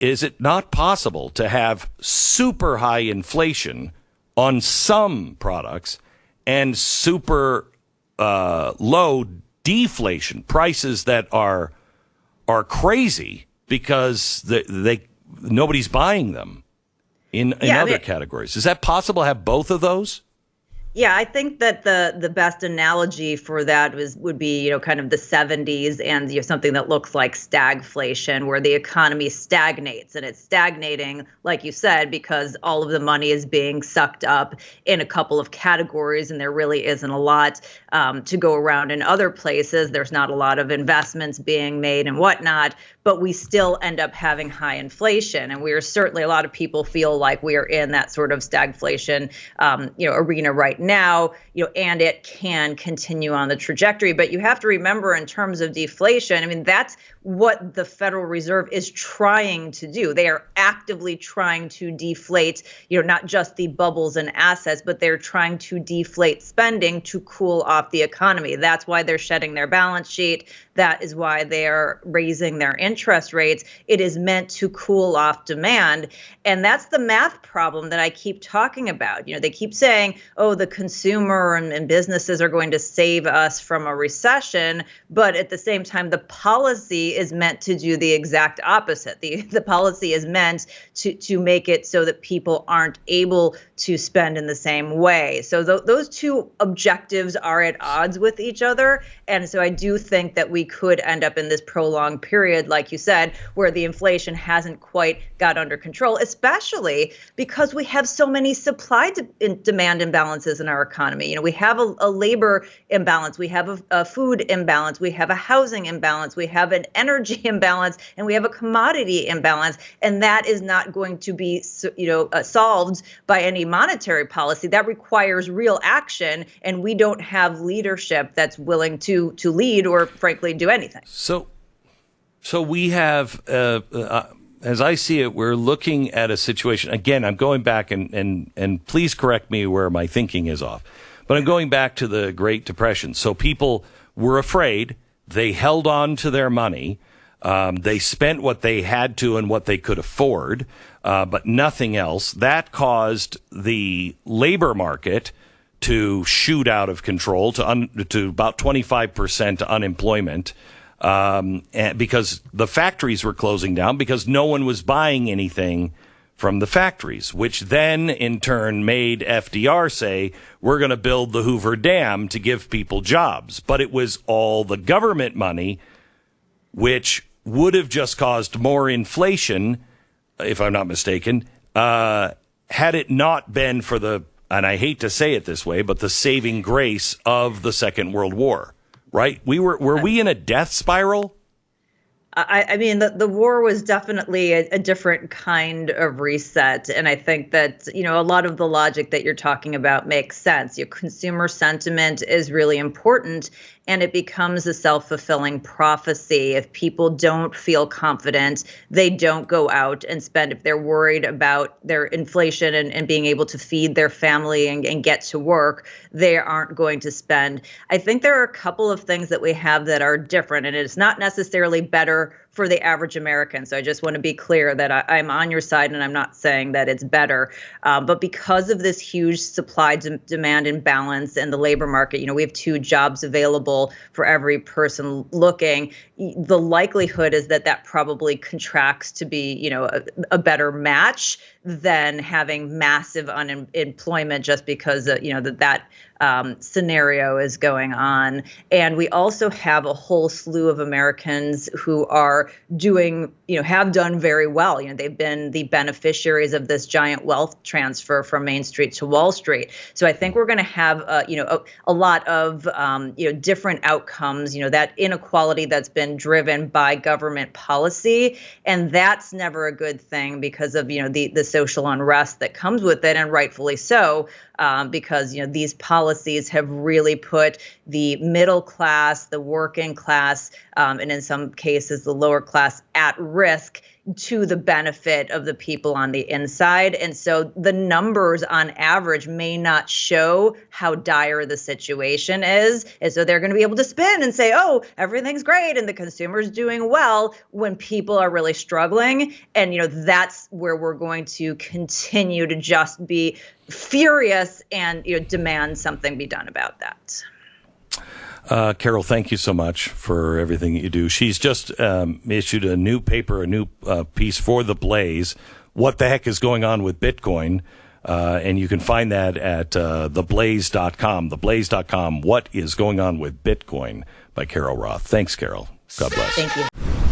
is it not possible to have super high inflation on some products and super low deflation, prices that are crazy because nobody's buying them in other categories? Is that possible to have both of those? Yeah, I think that the best analogy for that would be, kind of the 70s and something that looks like stagflation, where the economy stagnates, and it's stagnating, like you said, because all of the money is being sucked up in a couple of categories, and there really isn't a lot to go around in other places. There's not a lot of investments being made and whatnot, but we still end up having high inflation, and we are certainly, a lot of people feel like we are in that sort of stagflation, arena right now, and it can continue on the trajectory. But you have to remember, in terms of deflation, I mean, that's what the Federal Reserve is trying to do. They are actively trying to deflate, not just the bubbles and assets, but they're trying to deflate spending to cool off the economy. That's why they're shedding their balance sheet. That is why they are raising their interest rates. It is meant to cool off demand. And that's the math problem that I keep talking about. They keep saying, oh, the consumer and businesses are going to save us from a recession. But at the same time, the policy is meant to do the exact opposite. The policy is meant to make it so that people aren't able to spend in the same way. So those two objectives are at odds with each other. And so I do think that we could end up in this prolonged period, like you said, where the inflation hasn't quite got under control, especially because we have so many supply-demand imbalances in our economy. We have a labor imbalance, we have a food imbalance, we have a housing imbalance, we have an energy imbalance, and we have a commodity imbalance. And that is not going to be, solved by any monetary policy. That requires real action, and we don't have leadership that's willing to lead or, frankly, do anything. So we have, as I see it, we're looking at a situation. Again, I'm going back and please correct me where my thinking is off, but I'm going back to the Great Depression. So people were afraid. They held on to their money. They spent what they had to and what they could afford, but nothing else. That caused the labor market to shoot out of control to about 25% unemployment, and because the factories were closing down because no one was buying anything from the factories, which then in turn made FDR say, we're going to build the Hoover Dam to give people jobs. But it was all the government money, which would have just caused more inflation, if I'm not mistaken, had it not been for and I hate to say it this way, but the saving grace of the Second World War, right? Were we in a death spiral? I mean, the war was definitely a different kind of reset. And I think that, a lot of the logic that you're talking about makes sense. Your consumer sentiment is really important, and it becomes a self-fulfilling prophecy. If people don't feel confident, they don't go out and spend. If they're worried about their inflation and being able to feed their family and get to work, they aren't going to spend. I think there are a couple of things that we have that are different, and it's not necessarily better for the average American. So I just want to be clear that I'm on your side, and I'm not saying that it's better. But because of this huge supply-demand imbalance in the labor market, we have 2 jobs available for every person looking. The likelihood is that probably contracts to be, a better match than having massive unemployment just because, that scenario is going on. And we also have a whole slew of Americans who are doing, have done very well. They've been the beneficiaries of this giant wealth transfer from Main Street to Wall Street. So I think we're going to have, a lot of, different outcomes, that inequality that's been driven by government policy. And that's never a good thing because of, the social unrest that comes with it, and rightfully so. Because these policies have really put the middle class, the working class, and in some cases the lower class at risk to the benefit of the people on the inside. And so the numbers on average may not show how dire the situation is. And so they're going to be able to spin and say, oh, everything's great and the consumer's doing well when people are really struggling. And, that's where we're going to continue to just be furious and, demand something be done about that. Carol, thank you so much for everything that you do. She's just issued a new paper, a new piece for The Blaze. What the heck is going on with Bitcoin? And you can find that at theblaze.com. Theblaze.com, What is Going On with Bitcoin by Carol Roth. Thanks, Carol. God bless. Thank you.